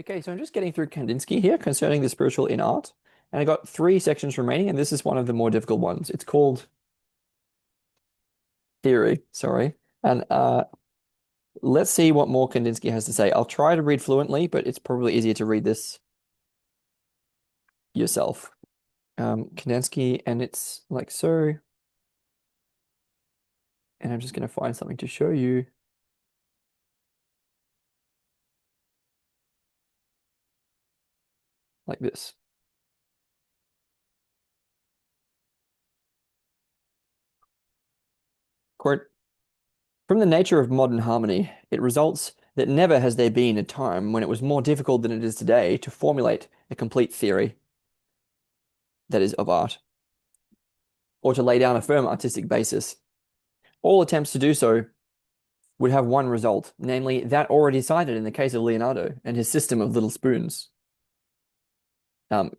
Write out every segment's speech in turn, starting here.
Okay, so I'm just getting through Kandinsky here concerning the spiritual in art. And I got three sections remaining, and this is one of the more difficult ones. It's called theory, sorry. And let's see what more Kandinsky has to say. I'll try to read fluently, but it's probably easier to read this yourself. Kandinsky, and it's like so. And I'm just going to find something to show you like this. Quote, from the nature of modern harmony, it results that never has there been a time when it was more difficult than it is today to formulate a complete theory, that is, of art, or to lay down a firm artistic basis. All attempts to do so would have one result, namely that already cited in the case of Leonardo and his system of little spoons.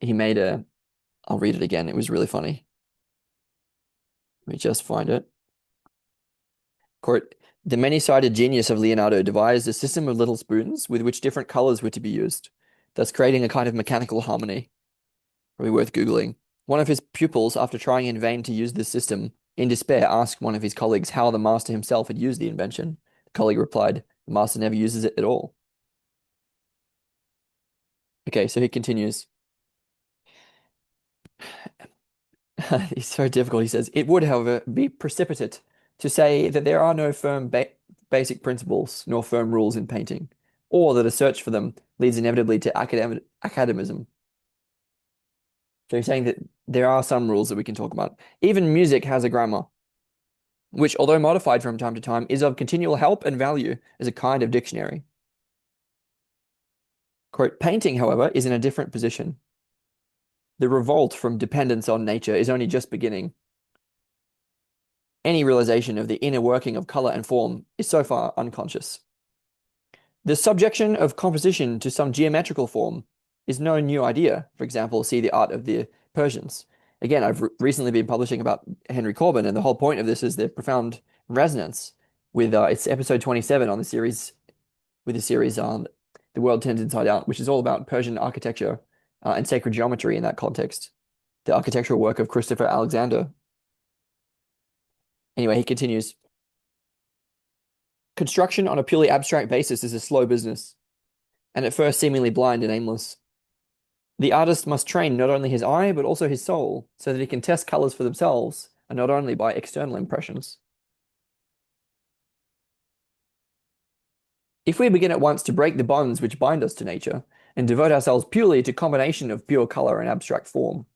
He made a, I'll read it again, it was really funny. Let me just find it. Quote, the many-sided genius of Leonardo devised a system of little spoons with which different colors were to be used, thus creating a kind of mechanical harmony. Probably worth Googling. One of his pupils, after trying in vain to use this system, in despair asked one of his colleagues how the master himself had used the invention. The colleague replied, the master never uses it at all. Okay, so he continues. It's so difficult. He says, it would, however, be precipitate to say that there are no firm basic principles nor firm rules in painting, or that a search for them leads inevitably to academism. So he's saying that there are some rules that we can talk about. Even music has a grammar, which, although modified from time to time, is of continual help and value as a kind of dictionary. Quote, painting, however, is in a different position. The revolt from dependence on nature is only just beginning. Any realization of the inner working of color and form is so far unconscious. The subjection of composition to some geometrical form is no new idea. For example, see the art of the Persians. Again, I've recently been publishing about Henry Corbin, and the whole point of this is the profound resonance with it's episode 27 on the series, with the series on The World Turns Inside Out, which is all about Persian architecture and sacred geometry in that context. The architectural work of Christopher Alexander. Anyway, he continues. Construction on a purely abstract basis is a slow business, and at first seemingly blind and aimless. The artist must train not only his eye, but also his soul, so that he can test colors for themselves, and not only by external impressions. If we begin at once to break the bonds which bind us to nature, and devote ourselves purely to combination of pure color and abstract form,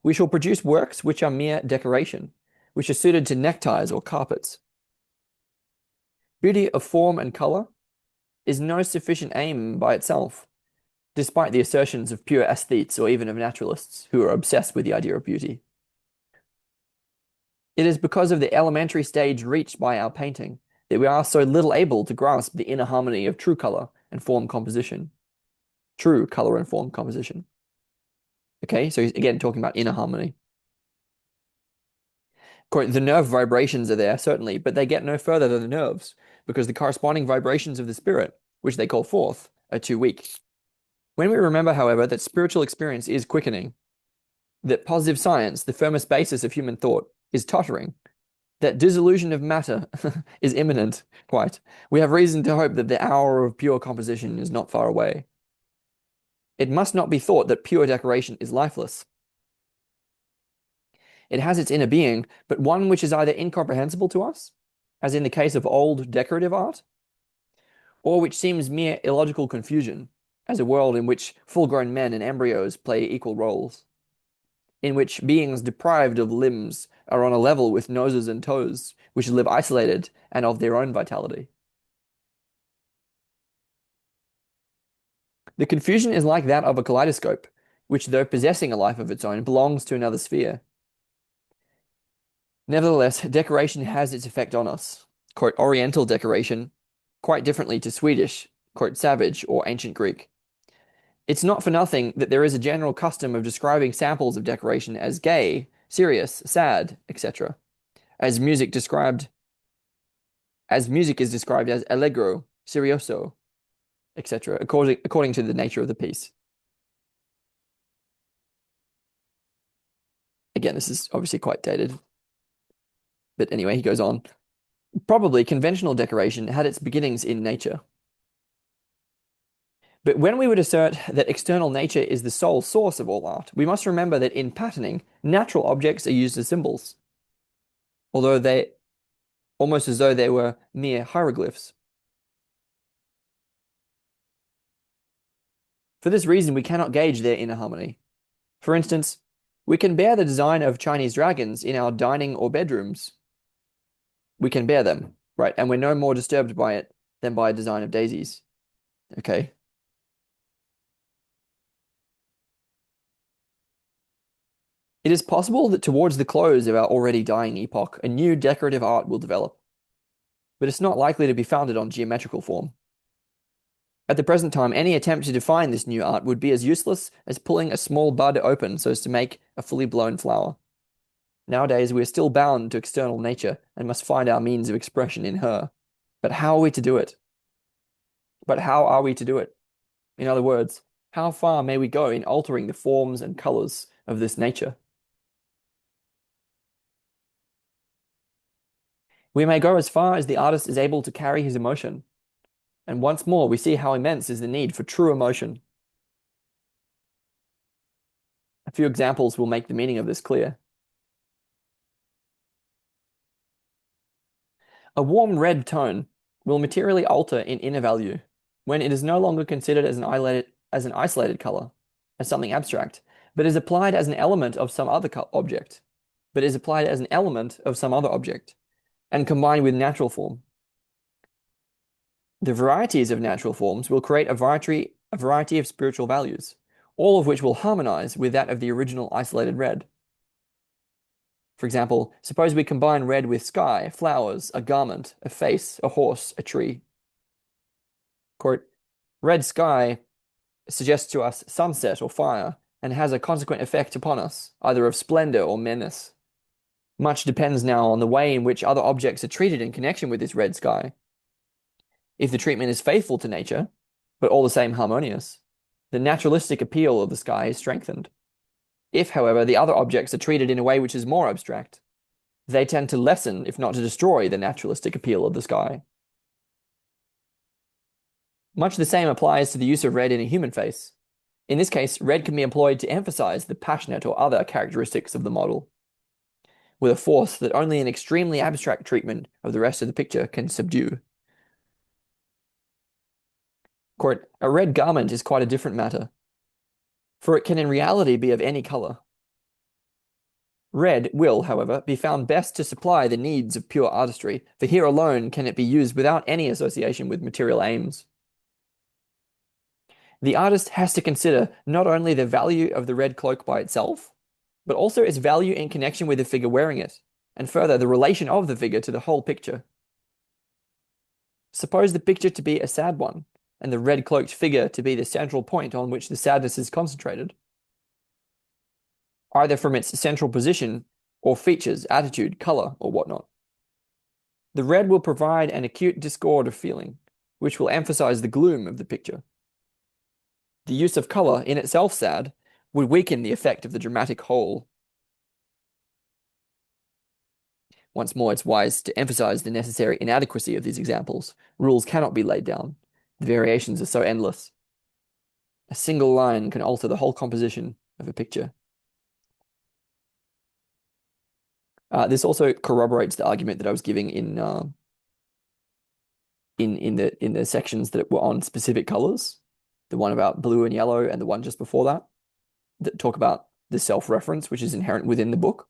we shall produce works which are mere decoration, which are suited to neckties or carpets. Beauty of form and color is no sufficient aim by itself, despite the assertions of pure aesthetes or even of naturalists who are obsessed with the idea of beauty. It is because of the elementary stage reached by our painting that we are so little able to grasp the inner harmony of true color and form composition. True color and form composition. Okay, so he's again talking about inner harmony. Quote, the nerve vibrations are there, certainly, but they get no further than the nerves, because the corresponding vibrations of the spirit, which they call forth, are too weak. When we remember, however, that spiritual experience is quickening, that positive science, the firmest basis of human thought, is tottering, that dissolution of matter is imminent, quite, we have reason to hope that the hour of pure composition is not far away. It must not be thought that pure decoration is lifeless. It has its inner being, but one which is either incomprehensible to us, as in the case of old decorative art, or which seems mere illogical confusion, as a world in which full-grown men and embryos play equal roles, in which beings deprived of limbs are on a level with noses and toes, which live isolated and of their own vitality. The confusion is like that of a kaleidoscope, which, though possessing a life of its own, belongs to another sphere. Nevertheless, decoration has its effect on us. Quote, Oriental decoration, quite differently to Swedish, quote, savage or ancient Greek. It's not for nothing that there is a general custom of describing samples of decoration as gay, serious, sad, etc., as music is described as allegro, serioso. etc., according to the nature of the piece. Again, this is obviously quite dated, but anyway, he goes on. Probably conventional decoration had its beginnings in nature. But when we would assert that external nature is the sole source of all art, we must remember that in patterning, natural objects are used as symbols, although they almost as though they were mere hieroglyphs. For this reason, we cannot gauge their inner harmony. For instance, we can bear the design of Chinese dragons in our dining or bedrooms. We can bear them, right? And we're no more disturbed by it than by a design of daisies. Okay. It is possible that towards the close of our already dying epoch, a new decorative art will develop, but it's not likely to be founded on geometrical form. At the present time, any attempt to define this new art would be as useless as pulling a small bud open so as to make a fully blown flower. Nowadays, we are still bound to external nature and must find our means of expression in her. But how are we to do it? But how are we to do it? In other words, how far may we go in altering the forms and colors of this nature? We may go as far as the artist is able to carry his emotion. And once more, we see how immense is the need for true emotion. A few examples will make the meaning of this clear. A warm red tone will materially alter in inner value when it is no longer considered as an isolated color, as something abstract, but is applied as an element of some other object, and combined with natural form. The varieties of natural forms will create a variety of spiritual values, all of which will harmonize with that of the original isolated red. For example, suppose we combine red with sky, flowers, a garment, a face, a horse, a tree. Quote, red sky suggests to us sunset or fire and has a consequent effect upon us, either of splendor or menace. Much depends now on the way in which other objects are treated in connection with this red sky. If the treatment is faithful to nature, but all the same harmonious, the naturalistic appeal of the sky is strengthened. If, however, the other objects are treated in a way which is more abstract, they tend to lessen, if not to destroy, the naturalistic appeal of the sky. Much the same applies to the use of red in a human face. In this case, red can be employed to emphasize the passionate or other characteristics of the model, with a force that only an extremely abstract treatment of the rest of the picture can subdue. Quote, a red garment is quite a different matter, for it can in reality be of any color. Red will, however, be found best to supply the needs of pure artistry, for here alone can it be used without any association with material aims. The artist has to consider not only the value of the red cloak by itself, but also its value in connection with the figure wearing it, and further, the relation of the figure to the whole picture. Suppose the picture to be a sad one, and the red-cloaked figure to be the central point on which the sadness is concentrated, either from its central position or features, attitude, color, or whatnot. The red will provide an acute discord of feeling, which will emphasize the gloom of the picture. The use of color, in itself sad, would weaken the effect of the dramatic whole. Once more, it's wise to emphasize the necessary inadequacy of these examples. Rules cannot be laid down. The variations are so endless. A single line can alter the whole composition of a picture. This also corroborates the argument that I was giving in the sections that were on specific colors. The one about blue and yellow, and the one just before that talk about the self-reference, which is inherent within the book.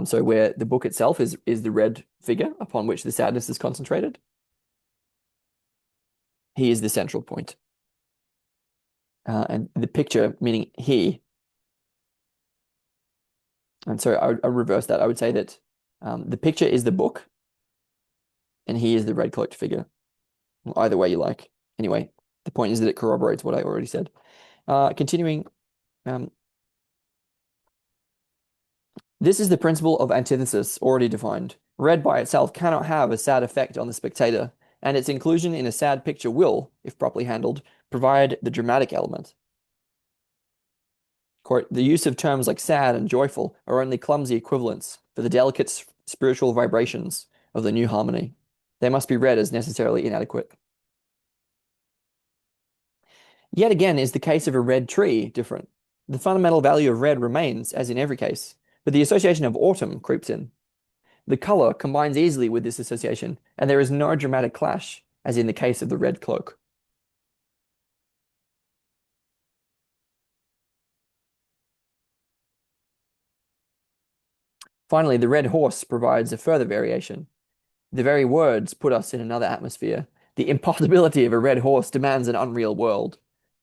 So where the book itself is the red figure upon which the sadness is concentrated. He is the central point. And the picture, meaning he. And so I reverse that. I would say that the picture is the book, and he is the red cloaked figure. Well, either way you like. Anyway, the point is that it corroborates what I already said. Continuing, this is the principle of antithesis already defined. Red by itself cannot have a sad effect on the spectator, and its inclusion in a sad picture will, if properly handled, provide the dramatic element. Quote, the use of terms like sad and joyful are only clumsy equivalents for the delicate spiritual vibrations of the new harmony. They must be read as necessarily inadequate. Yet again, is the case of a red tree different? The fundamental value of red remains, as in every case, but the association of autumn creeps in. The color combines easily with this association, and there is no dramatic clash, as in the case of the red cloak. Finally, the red horse provides a further variation. The very words put us in another atmosphere. The impossibility of a red horse demands an unreal world.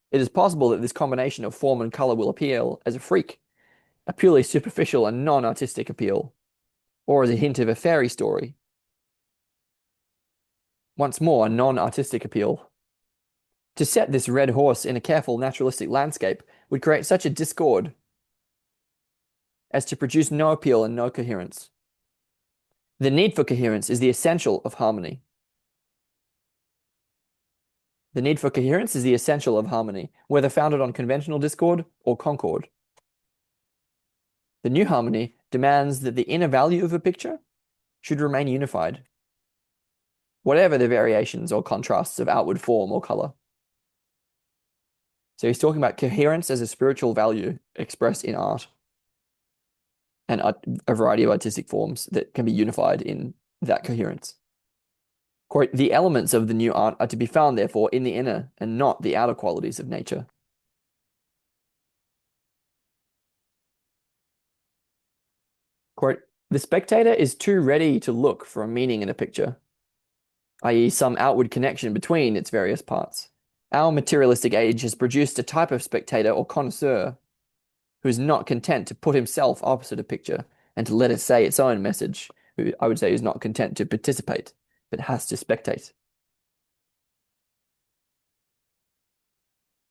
It is possible that this combination of form and color will appeal as a freak, a purely superficial and non-artistic appeal, or as a hint of a fairy story. Once more, a non-artistic appeal. To set this red horse in a careful naturalistic landscape would create such a discord as to produce no appeal and no coherence. The need for coherence is the essential of harmony. The need for coherence is the essential of harmony, whether founded on conventional discord or concord. The new harmony demands that the inner value of a picture should remain unified, whatever the variations or contrasts of outward form or color. So he's talking about coherence as a spiritual value expressed in art and a variety of artistic forms that can be unified in that coherence. Quote, the elements of the new art are to be found, therefore, in the inner and not the outer qualities of nature. Quote, the spectator is too ready to look for a meaning in a picture, i.e., some outward connection between its various parts. Our materialistic age has produced a type of spectator or connoisseur who is not content to put himself opposite a picture and to let it say its own message, who I would say is not content to participate, but has to spectate.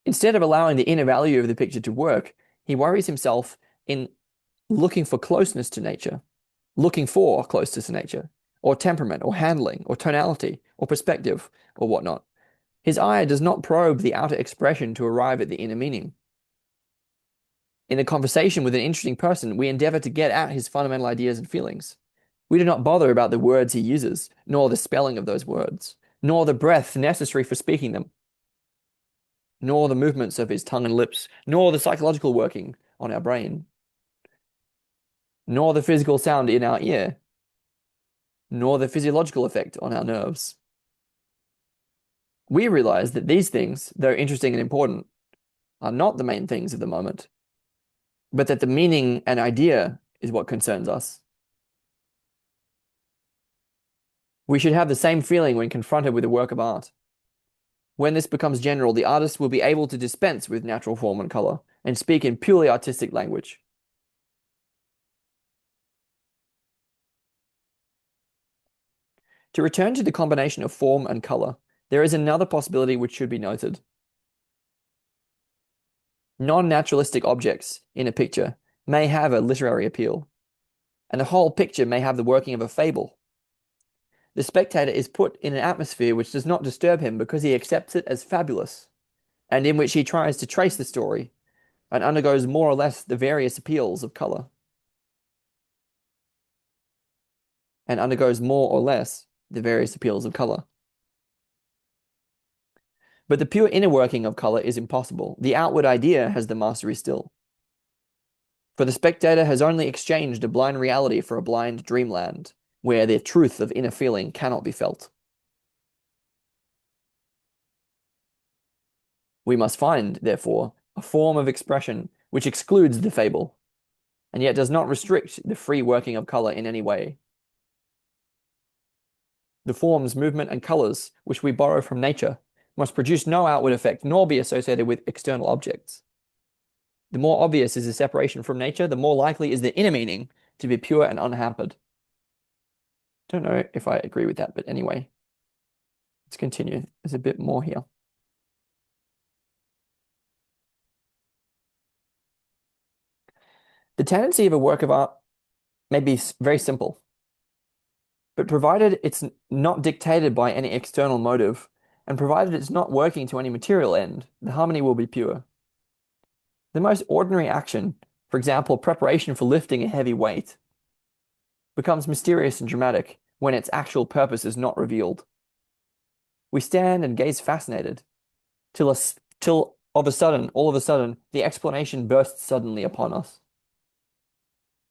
Instead of allowing the inner value of the picture to work, he worries himself in looking for closeness to nature, looking for closeness to nature, or temperament, or handling, or tonality, or perspective, or whatnot. His eye does not probe the outer expression to arrive at the inner meaning. In a conversation with an interesting person, we endeavor to get at his fundamental ideas and feelings. We do not bother about the words he uses, nor the spelling of those words, nor the breath necessary for speaking them, nor the movements of his tongue and lips, nor the psychological working on our brain, nor the physical sound in our ear, nor the physiological effect on our nerves. We realize that these things, though interesting and important, are not the main things of the moment, but that the meaning and idea is what concerns us. We should have the same feeling when confronted with a work of art. When this becomes general, the artist will be able to dispense with natural form and color and speak in purely artistic language. To return to the combination of form and color, there is another possibility which should be noted. Non-naturalistic objects in a picture may have a literary appeal, and the whole picture may have the working of a fable. The spectator is put in an atmosphere which does not disturb him because he accepts it as fabulous, and in which he tries to trace the story and undergoes more or less the various appeals of color. And undergoes more or less the various appeals of color. But the pure inner working of color is impossible. The outward idea has the mastery still. For the spectator has only exchanged a blind reality for a blind dreamland, where the truth of inner feeling cannot be felt. We must find, therefore, a form of expression which excludes the fable, and yet does not restrict the free working of color in any way. The forms, movement, and colors which we borrow from nature must produce no outward effect, nor be associated with external objects. The more obvious is the separation from nature, the more likely is the inner meaning to be pure and unhampered. Don't know if I agree with that, but anyway, let's continue. There's a bit more here. The tendency of a work of art may be very simple. But provided it's not dictated by any external motive, and provided it's not working to any material end, the harmony will be pure. The most ordinary action, for example, preparation for lifting a heavy weight, becomes mysterious and dramatic when its actual purpose is not revealed. We stand and gaze fascinated till all of a sudden, the explanation bursts suddenly upon us.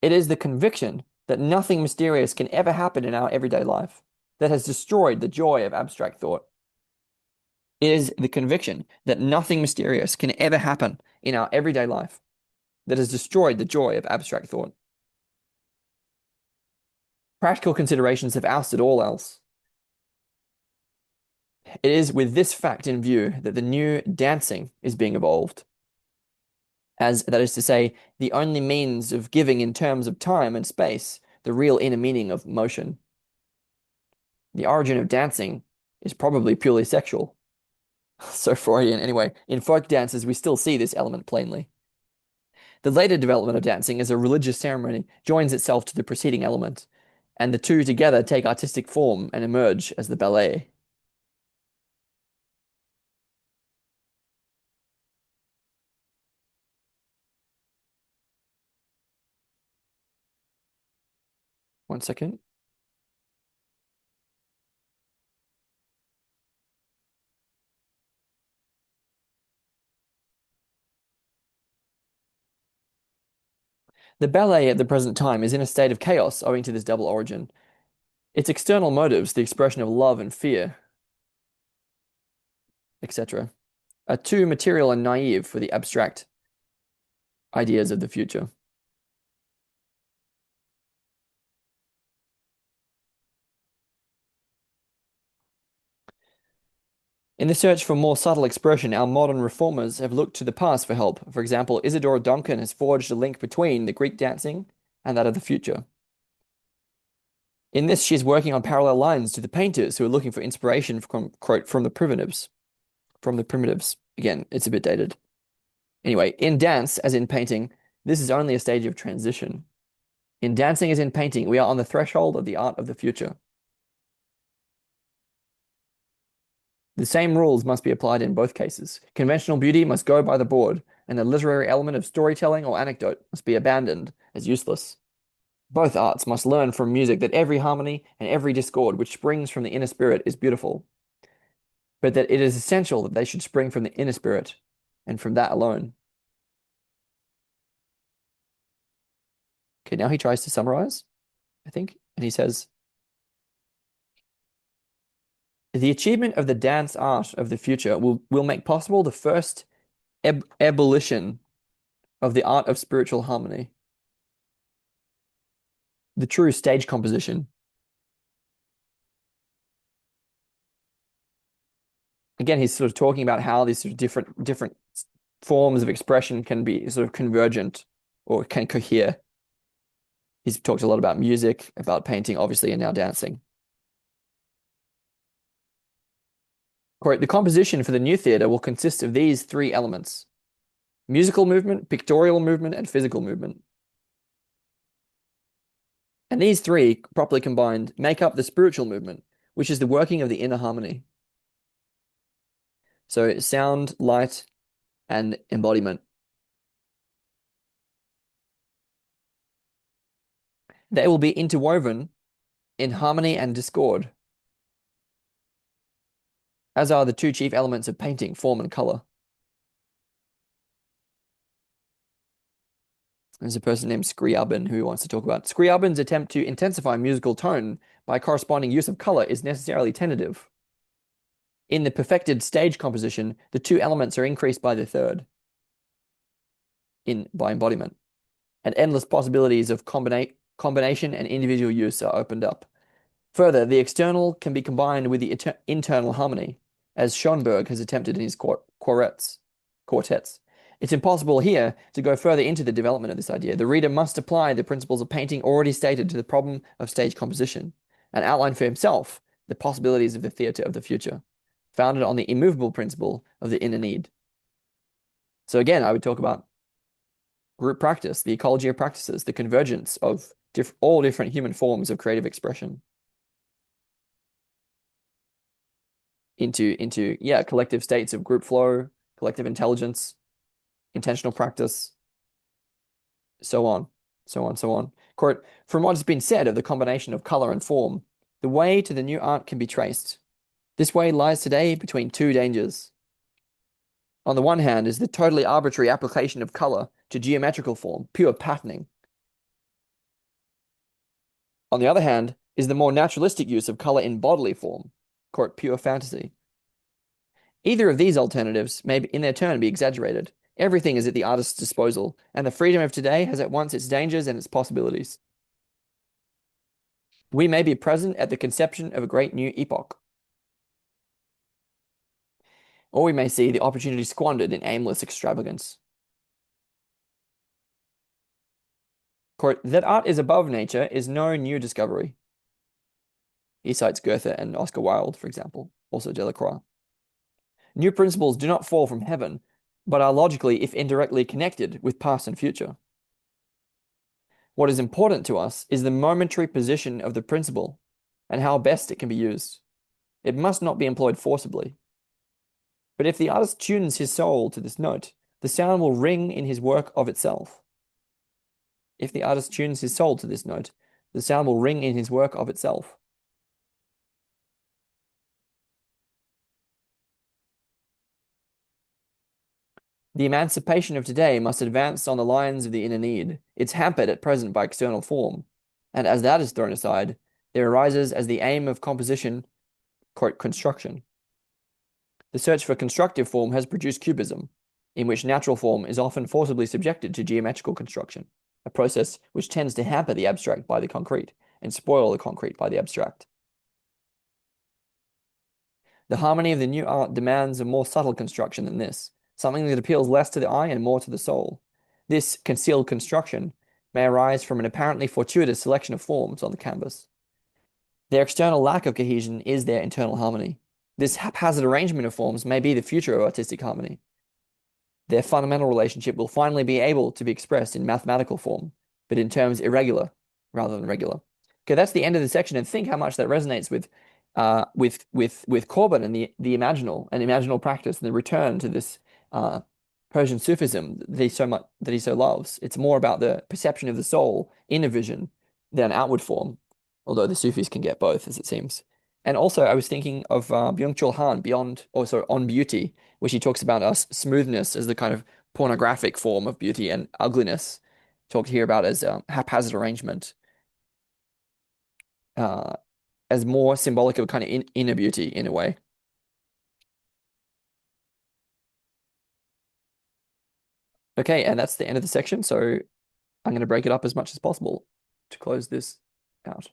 It is the conviction that nothing mysterious can ever happen in our everyday life that has destroyed the joy of abstract thought. It is the conviction that nothing mysterious can ever happen in our everyday life that has destroyed the joy of abstract thought. Practical considerations have ousted all else. It is with this fact in view that the new dancing is being evolved, as that is to say, the only means of giving in terms of time and space the real inner meaning of motion. The origin of dancing is probably purely sexual. So Freudian, anyway. In folk dances, we still see this element plainly. The later development of dancing as a religious ceremony joins itself to the preceding element, and the two together take artistic form and emerge as the ballet. One second. The ballet at the present time is in a state of chaos owing to this double origin. Its external motives, the expression of love and fear, etc., are too material and naive for the abstract ideas of the future. In the search for more subtle expression, our modern reformers have looked to the past for help. For example, Isadora Duncan has forged a link between the Greek dancing and that of the future. In this, she is working on parallel lines to the painters who are looking for inspiration from, quote, from the primitives. From the primitives. Again, it's a bit dated. Anyway, in dance, as in painting, this is only a stage of transition. In dancing as in painting, we are on the threshold of the art of the future. The same rules must be applied in both cases. Conventional beauty must go by the board, and the literary element of storytelling or anecdote must be abandoned as useless. Both arts must learn from music that every harmony and every discord which springs from the inner spirit is beautiful, but that it is essential that they should spring from the inner spirit, and from that alone. Okay, now he tries to summarize, I think, and he says, the achievement of the dance art of the future will make possible the first ebullition of the art of spiritual harmony, the true stage composition. Again, he's sort of talking about how these sort of different forms of expression can be sort of convergent or can cohere. He's talked a lot about music, about painting, obviously, and now dancing. Quote, the composition for the new theatre will consist of these three elements: musical movement, pictorial movement, and physical movement. And these three, properly combined, make up the spiritual movement, which is the working of the inner harmony. So sound, light, and embodiment. They will be interwoven in harmony and discord, as are the two chief elements of painting, form and color. There's a person named Scriabin who wants to talk about. Scriabin's attempt to intensify musical tone by corresponding use of color is necessarily tentative. In the perfected stage composition, the two elements are increased by the third, by embodiment, and endless possibilities of combination and individual use are opened up. Further, the external can be combined with the internal harmony, as Schoenberg has attempted in his quartets. It's impossible here to go further into the development of this idea. The reader must apply the principles of painting already stated to the problem of stage composition and outline for himself the possibilities of the theatre of the future, founded on the immovable principle of the inner need. So again, I would talk about group practice, the ecology of practices, the convergence of all different human forms of creative expression. into collective states of group flow, collective intelligence, intentional practice, so on, so on, so on. Quote, from what has been said of the combination of color and form, the way to the new art can be traced. This way lies today between two dangers. On the one hand is the totally arbitrary application of color to geometrical form, pure patterning. On the other hand is the more naturalistic use of color in bodily form, quote, pure fantasy. Either of these alternatives may in their turn be exaggerated. Everything is at the artist's disposal, and the freedom of today has at once its dangers and its possibilities. We may be present at the conception of a great new epoch, or we may see the opportunity squandered in aimless extravagance. Quote, that art is above nature is no new discovery. He cites Goethe and Oscar Wilde, for example, also Delacroix. New principles do not fall from heaven, but are logically, if indirectly, connected with past and future. What is important to us is the momentary position of the principle and how best it can be used. It must not be employed forcibly. But if the artist tunes his soul to this note, the sound will ring in his work of itself. If the artist tunes his soul to this note, the sound will ring in his work of itself. The emancipation of today must advance on the lines of the inner need. It's hampered at present by external form. And as that is thrown aside, there arises as the aim of composition, quote, construction. The search for constructive form has produced cubism, in which natural form is often forcibly subjected to geometrical construction, a process which tends to hamper the abstract by the concrete and spoil the concrete by the abstract. The harmony of the new art demands a more subtle construction than this, something that appeals less to the eye and more to the soul. This concealed construction may arise from an apparently fortuitous selection of forms on the canvas. Their external lack of cohesion is their internal harmony. This haphazard arrangement of forms may be the future of artistic harmony. Their fundamental relationship will finally be able to be expressed in mathematical form, but in terms irregular rather than regular. Okay, that's the end of the section, and think how much that resonates with Corbin and the imaginal practice and the return to this Persian Sufism that he so loves. It's more about the perception of the soul in a vision than outward form, although the Sufis can get both, as it seems. And also, I was thinking of Byung-Chul Han, On Beauty, which he talks about us smoothness as the kind of pornographic form of beauty and ugliness, talked here about as haphazard arrangement, as more symbolic of a kind of inner beauty in a way. Okay, and that's the end of the section, so I'm going to break it up as much as possible to close this out.